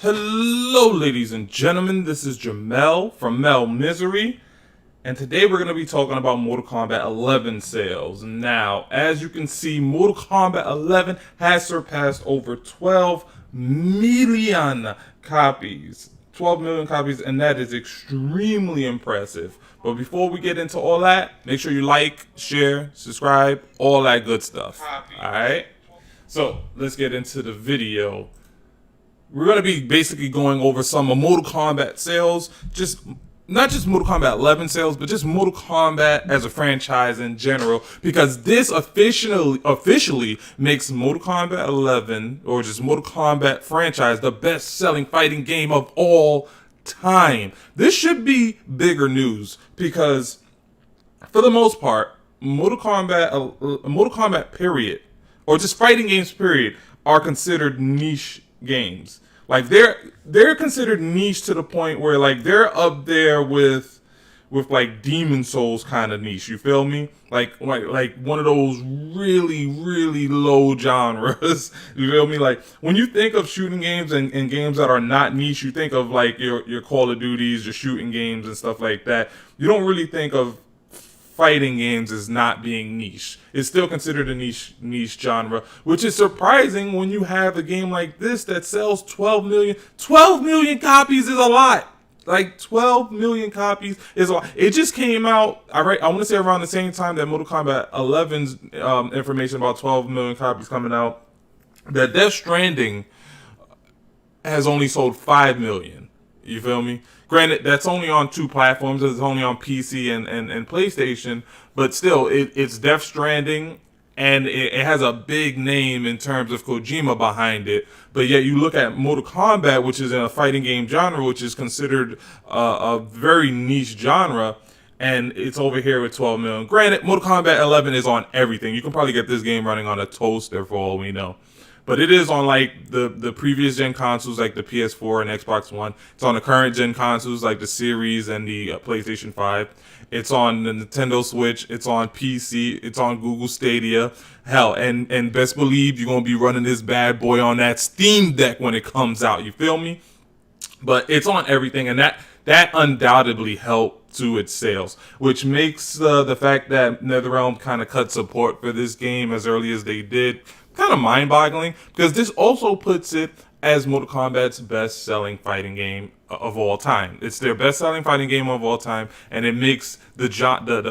Hello, ladies and gentlemen. This is Jamel from Mel Misery, and today we're going to be talking about Mortal Kombat 11 sales. Now, as you can see, Mortal Kombat 11 has surpassed over 12 million copies. 12 million copies, and that is extremely impressive. But before we get into all that, make sure you like, share, subscribe, all that good stuff. Alright? So, let's get into the video. We're going to be basically going over some of Mortal Kombat sales, not just Mortal Kombat 11 sales, but just Mortal Kombat as a franchise in general, because this officially makes Mortal Kombat 11, or just Mortal Kombat franchise, the best-selling fighting game of all time. This should be bigger news, because for the most part, Mortal Kombat period, or just fighting games period, are considered niche games. Like they're considered niche to the point where like they're up there with like Demon Souls kind of niche. You feel me? Like one of those really low genres. You feel me? Like when you think of shooting games and games that are not niche, you think of like your Call of Duties, your shooting games and stuff like that. You don't really think of fighting games as not being niche. It's still considered a niche genre, which is surprising when you have a game like this that sells 12 million. 12 million copies is a lot. Like 12 million copies is a lot. It just came out, I want to say around the same time that Mortal Kombat 11's information about 12 million copies coming out, that Death Stranding has only sold 5 million. You feel me? Granted, that's only on 2 platforms. It's only on PC and PlayStation. But still, it's Death Stranding, and it has a big name in terms of Kojima behind it. But yet you look at Mortal Kombat, which is in a fighting game genre, which is considered a very niche genre, and it's over here with 12 million. Granted, Mortal Kombat 11 is on everything. You can probably get this game running on a toaster for all we know. But it is on like the previous gen consoles like the PS4 and Xbox One. It's on the current gen consoles like the Series and the PlayStation 5. It's on the Nintendo Switch. It's on PC. It's on Google Stadia. Hell, and best believe you're going to be running this bad boy on that Steam Deck when it comes out. You feel me? But it's on everything, and that undoubtedly helped to its sales, which makes the fact that NetherRealm kind of cut support for this game as early as they did kind of mind-boggling, because this also puts it as Mortal Kombat's best-selling fighting game of all time. It's their best-selling fighting game of all time, and it makes the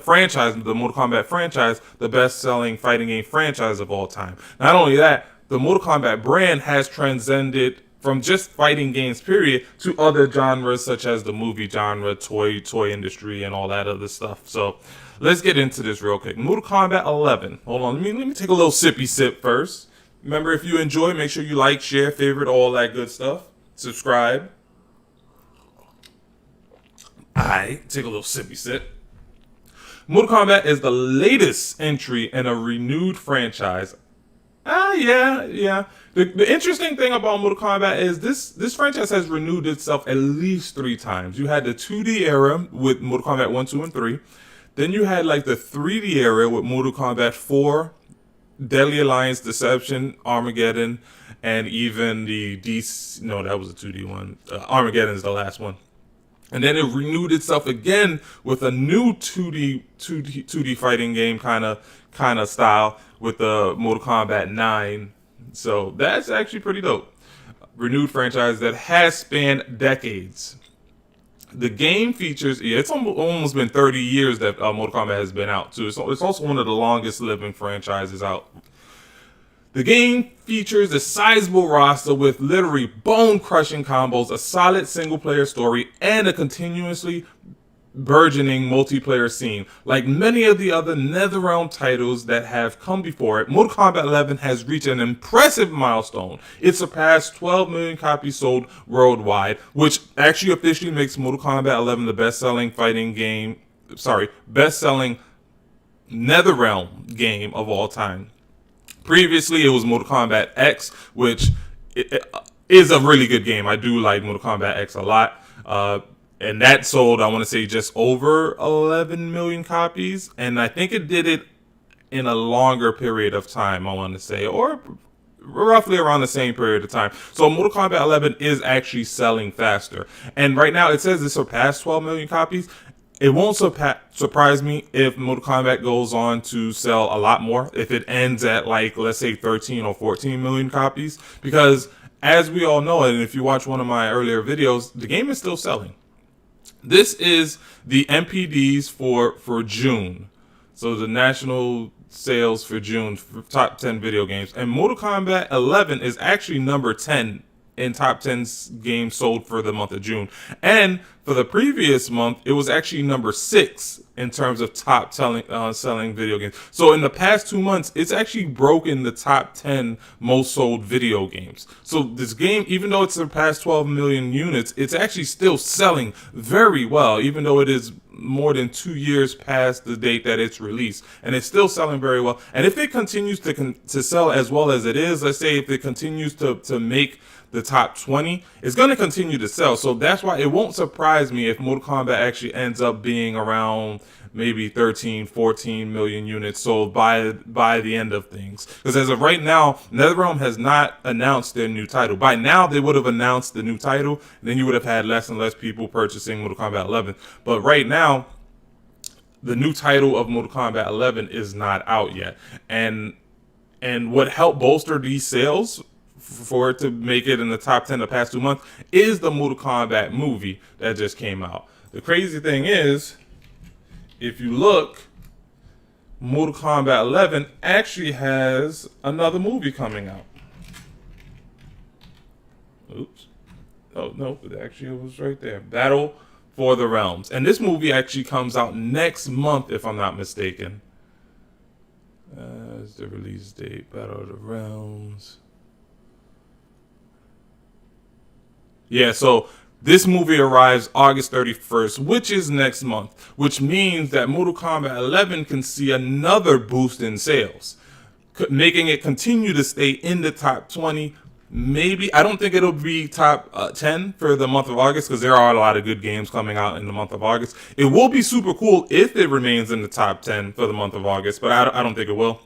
franchise, the Mortal Kombat franchise, the best-selling fighting game franchise of all time. Not only that, the Mortal Kombat brand has transcended from just fighting games period to other genres such as the movie genre, toy industry, and all that other stuff. So let's get into this real quick. Mortal Kombat 11. Hold on, let me take a little sippy sip first. Remember, if you enjoy, make sure you like, share, favorite, all that good stuff. Subscribe. Alright, take a little sippy sip. Mortal Kombat is the latest entry in a renewed franchise. Yeah. The interesting thing about Mortal Kombat is this franchise has renewed itself at least 3 times. You had the 2D era with Mortal Kombat 1, 2, and 3. Then you had like the 3D era with Mortal Kombat 4, Deadly Alliance, Deception, Armageddon, and even the DC. No, that was a 2D one. Armageddon is the last one. And then it renewed itself again with a new 2D fighting game kind of style with the Mortal Kombat 9. So that's actually pretty dope. Renewed franchise that has spanned decades. The game features, it's almost been 30 years that Mortal Kombat has been out too. So it's also one of the longest living franchises out. The game features a sizable roster with literally bone-crushing combos, a solid single-player story, and a continuously burgeoning multiplayer scene. Like many of the other NetherRealm titles that have come before it, Mortal Kombat 11 has reached an impressive milestone. It surpassed 12 million copies sold worldwide, which actually officially makes Mortal Kombat 11 the best-selling best-selling NetherRealm game of all time. Previously, it was Mortal Kombat X, which is a really good game. I do like Mortal Kombat X a lot. And that sold, I want to say, just over 11 million copies. And I think it did it in a longer period of time, I want to say. Or roughly around the same period of time. So Mortal Kombat 11 is actually selling faster. And right now it says it surpassed 12 million copies. It won't surprise me if Mortal Kombat goes on to sell a lot more, if it ends at like, let's say 13 or 14 million copies, because as we all know, and if you watch one of my earlier videos, the game is still selling. This is the MPDs for June. So the national sales for June for top 10 video games. And Mortal Kombat 11 is actually number 10 in top 10 games sold for the month of June. And for the previous month, it was actually number 6 in terms of top selling video games. So in the past 2 months, it's actually broken the top 10 most sold video games. So this game, even though it's surpassed 12 million units, it's actually still selling very well, even though it is more than 2 years past the date that it's released, and it's still selling very well. And if it continues to sell as well as it is, let's say if it continues to make the top 20, it's going to continue to sell. So that's why it won't surprise me if Mortal Kombat actually ends up being around maybe 13, 14 million units sold by the end of things. Because as of right now, NetherRealm has not announced their new title. By now, they would have announced the new title, and then you would have had less and less people purchasing Mortal Kombat 11. But right now, the new title of Mortal Kombat 11 is not out yet. And what helped bolster these sales for it to make it in the top 10 the past 2 months is the Mortal Kombat movie that just came out. The crazy thing is, if you look, Mortal Kombat 11 actually has another movie coming out. Oops. Oh, no, actually it was right there. Battle for the Realms. And this movie actually comes out next month, if I'm not mistaken. Is the release date, Battle of the Realms. Yeah, so this movie arrives August 31st, which is next month, which means that Mortal Kombat 11 can see another boost in sales, making it continue to stay in the top 20. Maybe, I don't think it'll be top 10 for the month of August, because there are a lot of good games coming out in the month of August. It will be super cool if it remains in the top 10 for the month of August, but I don't think it will.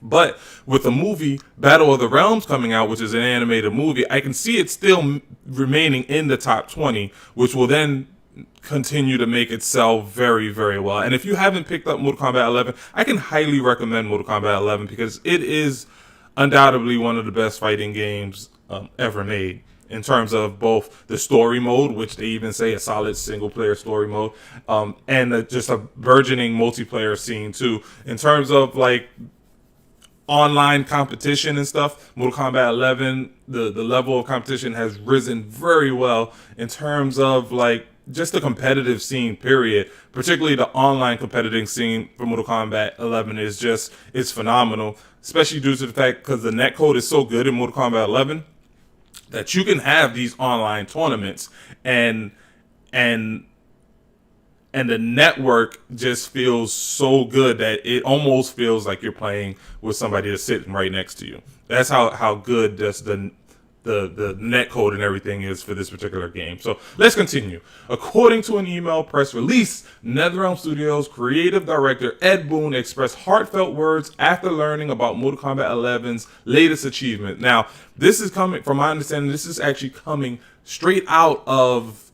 But with the movie Battle of the Realms coming out, which is an animated movie, I can see it still remaining in the top 20, which will then continue to make it sell very, very well. And if you haven't picked up Mortal Kombat 11, I can highly recommend Mortal Kombat 11 because it is undoubtedly one of the best fighting games ever made, in terms of both the story mode, which they even say a solid single-player story mode, and just a burgeoning multiplayer scene too. In terms of like online competition and stuff, Mortal Kombat 11, the level of competition has risen very well in terms of like just the competitive scene, period. Particularly the online competitive scene for Mortal Kombat 11 it's phenomenal, especially due to the fact because the netcode is so good in Mortal Kombat 11 that you can have these online tournaments and the network just feels so good that it almost feels like you're playing with somebody that's sitting right next to you. That's how good the netcode and everything is for this particular game. So let's continue. According to an email press release, NetherRealm Studios creative director Ed Boon expressed heartfelt words after learning about Mortal Kombat 11's latest achievement. Now, this is coming, from my understanding, this is actually coming straight out of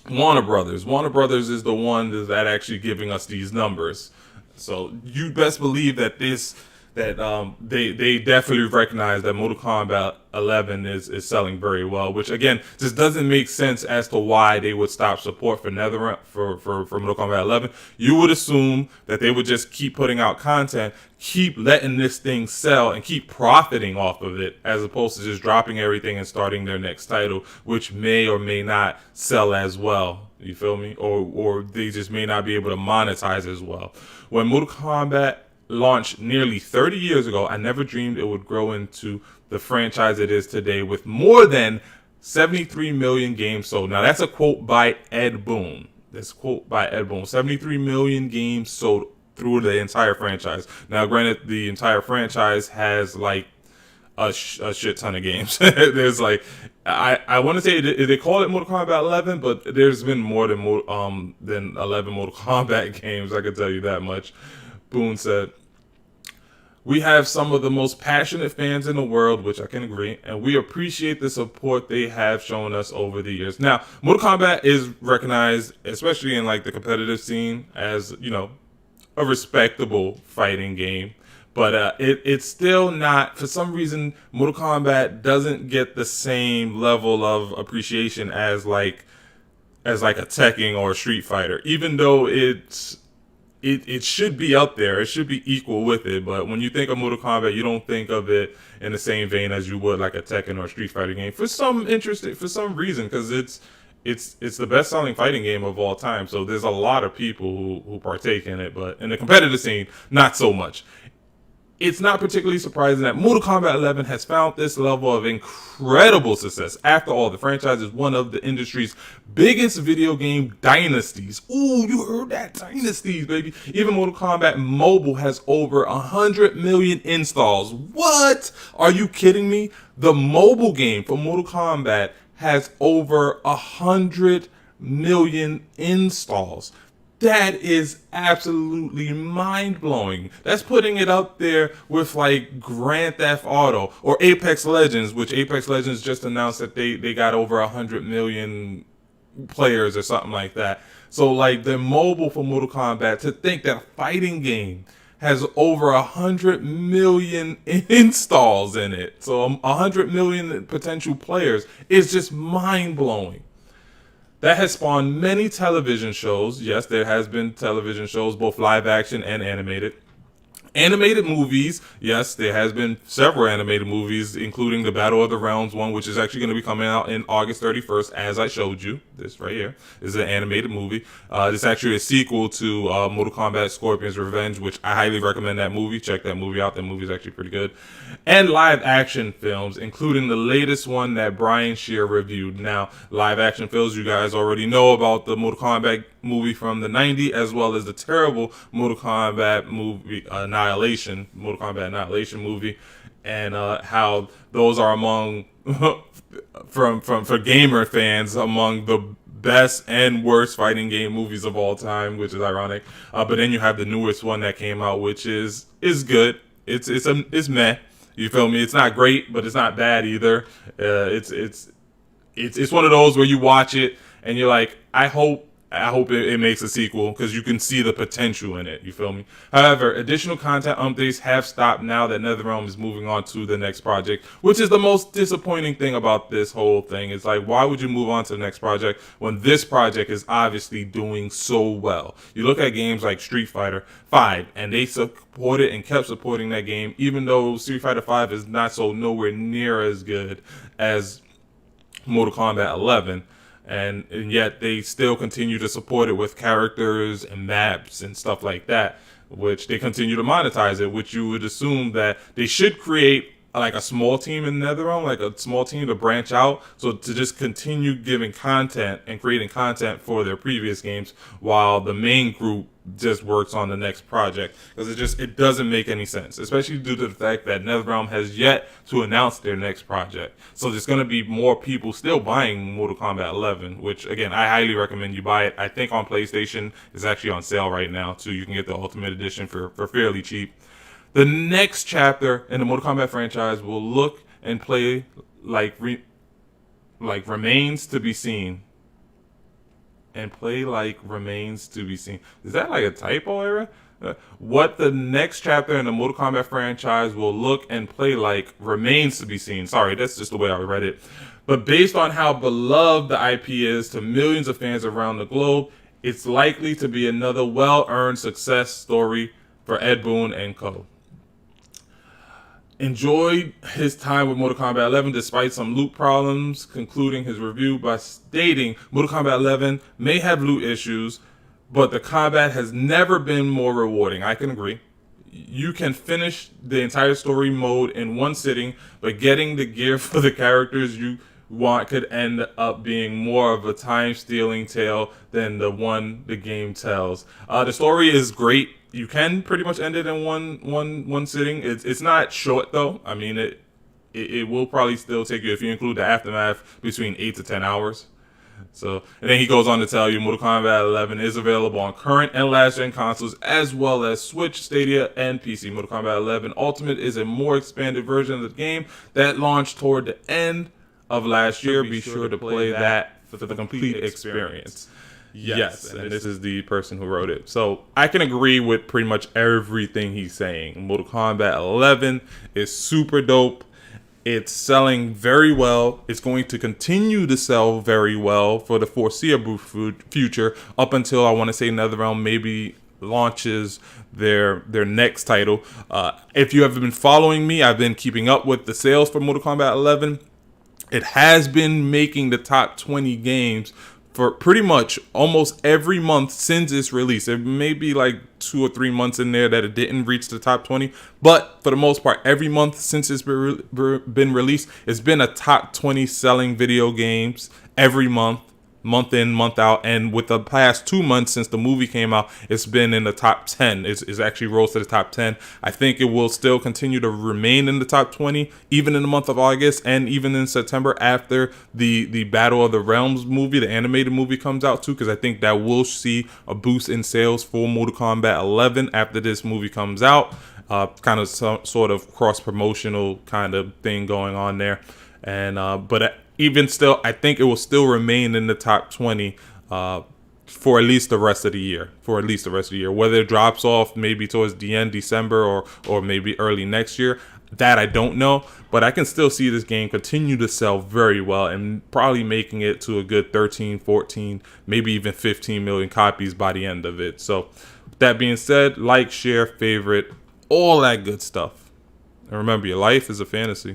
Warner Brothers. Warner Brothers is the one that actually giving us these numbers. So you best believe that they definitely recognize that Mortal Kombat 11 is selling very well, which again just doesn't make sense as to why they would stop support for NetherRealm for Mortal Kombat 11. You would assume that they would just keep putting out content, keep letting this thing sell, and keep profiting off of it, as opposed to just dropping everything and starting their next title, which may or may not sell as well. You feel me? Or they just may not be able to monetize as well. When Mortal Kombat launched nearly 30 years ago, I never dreamed it would grow into the franchise it is today, with more than 73 million games sold. Now, that's a quote by Ed Boon. This quote by Ed Boon. 73 million games sold through the entire franchise. Now, granted, the entire franchise has like a shit ton of games. There's like, I want to say they call it Mortal Kombat 11, but there's been more than 11 Mortal Kombat games. I can tell you that much. Boone said, We have some of the most passionate fans in the world, which I can agree, and we appreciate the support they have shown us over the years. Now, Mortal Kombat is recognized, especially in like the competitive scene, as, you know, a respectable fighting game. But it's still not, for some reason, Mortal Kombat doesn't get the same level of appreciation as like a Tekken or a Street Fighter, even though it should be up there. It should be equal with it. But when you think of Mortal Kombat, you don't think of it in the same vein as you would like a Tekken or a Street Fighter game for some reason, because it's the best selling fighting game of all time. So there's a lot of people who partake in it, but in the competitive scene, not so much. It's not particularly surprising that Mortal Kombat 11 has found this level of incredible success. After all, the franchise is one of the industry's biggest video game dynasties. Ooh, you heard that? Dynasties, baby. Even Mortal Kombat Mobile has over 100 million installs. What? Are you kidding me? The mobile game for Mortal Kombat has over 100 million installs. That is absolutely mind-blowing. That's putting it up there with like Grand Theft Auto or Apex Legends, which Apex Legends just announced that they got over 100 million players or something like that. So like the mobile for Mortal Kombat, to think that a fighting game has over 100 million installs in it, so 100 million potential players, is just mind-blowing. That has spawned many television shows. Yes, there has been television shows, both live action and animated. Animated movies, yes, there has been several animated movies, including the Battle of the Realms one, which is actually going to be coming out in August 31st, as I showed you. This right here is an animated movie. It's actually a sequel to Mortal Kombat Scorpion's Revenge, which I highly recommend that movie. Check that movie out. That movie is actually pretty good. And live action films, including the latest one that Brian Shear reviewed. Now, live action films, you guys already know about the Mortal Kombat movie from the 90s, as well as the terrible Mortal Kombat movie, Mortal Kombat Annihilation movie, and how those are among, for gamer fans, among the best and worst fighting game movies of all time, which is ironic. But then you have the newest one that came out, which is good. It's meh. You feel me? It's not great, but it's not bad either. It's one of those where you watch it and you're like, I hope it makes a sequel, because you can see the potential in it. You feel me? However, additional content updates have stopped now that NetherRealm is moving on to the next project, which is the most disappointing thing about this whole thing. It's like, why would you move on to the next project when this project is obviously doing so well? You look at games like Street Fighter 5, and they supported and kept supporting that game, even though Street Fighter 5 is not so nowhere near as good as Mortal Kombat 11. And yet they still continue to support it with characters and maps and stuff like that, which they continue to monetize it, which you would assume that they should create like a small team in NetherRealm, like a small team to branch out, so to just continue giving content and creating content for their previous games while the main group just works on the next project, because it doesn't make any sense, especially due to the fact that NetherRealm has yet to announce their next project. So there's going to be more people still buying Mortal Kombat 11, which again, I highly recommend you buy it. I think on PlayStation it's actually on sale right now too. You can get the Ultimate Edition for fairly cheap. The next chapter in the Mortal Kombat franchise will look and play like remains to be seen. And play like remains to be seen. Is that like a typo error? What the next chapter in the Mortal Kombat franchise will look and play like remains to be seen. Sorry, that's just the way I read it. But based on how beloved the IP is to millions of fans around the globe, it's likely to be another well-earned success story for Ed Boon and co. Enjoyed his time with Mortal Kombat 11 despite some loot problems, concluding his review by stating Mortal Kombat 11 may have loot issues, but the combat has never been more rewarding. I can agree. You can finish the entire story mode in one sitting, but getting the gear for the characters you want could end up being more of a time-stealing tale than the one the game tells. The story is great. You can pretty much end it in one sitting. It's not short though. I mean, it will probably still take you, if you include the aftermath, between 8 to 10 hours. So, and then he goes on to tell you Mortal Kombat 11 is available on current and last-gen consoles as well as Switch, Stadia, and PC. Mortal Kombat 11 Ultimate is a more expanded version of the game that launched toward the end of last year. Be sure to play that for the complete experience. Yes, and this is the person who wrote it. So I can agree with pretty much everything he's saying. Mortal Kombat 11 is super dope. It's selling very well. It's going to continue to sell very well for the foreseeable future up until, I want to say, NetherRealm maybe launches their next title. If you have been following me, I've been keeping up with the sales for Mortal Kombat 11. It has been making the top 20 games for pretty much almost every month since its release. There may be like 2 or 3 months in there that it didn't reach the top 20, but for the most part, every month since it's been released, it's been a top 20 selling video games every month in, month out. And with the past 2 months since the movie came out, it's been in the top 10. It's actually rose to the top 10. I think it will still continue to remain in the top 20, even in the month of August and even in September after the Battle of the Realms movie, the animated movie, comes out too, because I think that will see a boost in sales for Mortal Kombat 11 after this movie comes out. Kind of sort of cross-promotional kind of thing going on there. And but even still, I think it will still remain in the top 20 for at least the rest of the year. Whether it drops off maybe towards the end, December, or maybe early next year, that I don't know. But I can still see this game continue to sell very well and probably making it to a good 13, 14, maybe even 15 million copies by the end of it. So that being said, like, share, favorite, all that good stuff. And remember, your life is a fantasy.